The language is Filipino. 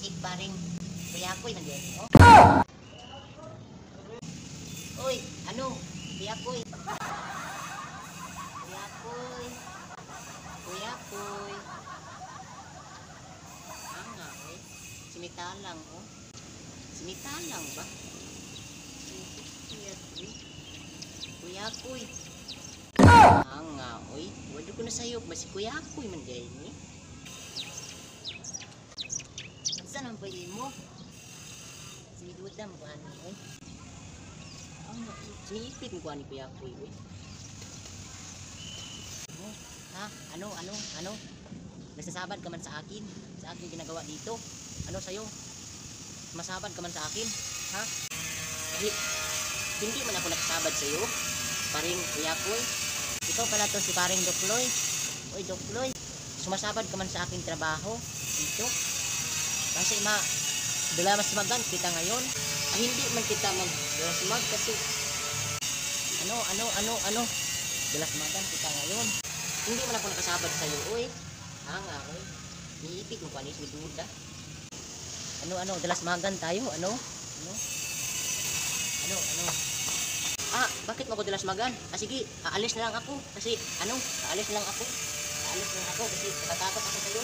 si paring kuya ko'y nandiyan. Oh. Uy, ano? Kuya ko'y. Kuya ko'y. Kuya ko'y. Nga, eh. Sinitalang, oh. Sinitalang ba? Kuya ko'y. Kuya ko'y. Nga, oy. Wala ko na sayop ba si kuya ko'y mandiyan ni? Saan ang pwede mo? Sinidudam ko ano, oy. Siniipit mo ko ani kuya ko'y, oy. Ha? Ano? Nagsasabad ka man sa akin? Sa akin ginagawa dito? Ano sa'yo? Masabad ka man sa akin? Ha? Hindi man ako nagsabad sa'yo. Paring kuya ko'y. Ikaw pala to si paring Dokloy. Oy Dokloy. Sumasabad ka man sa aking trabaho. Dito. Kasi dalasmagan kita ngayon. Hindi man kita magdalasmag kasi ano? Dalasmagan kita ngayon. Hindi man ako nakasabad sa'yo, oy. Nga, oy. Iipit mo pa ni Duda. Dalasmagan tayo, ano? Bakit mo ako dalasmagan? Sige, aalis na lang ako. Kasi, aalis na lang ako kasi natatakot ako sa'yo.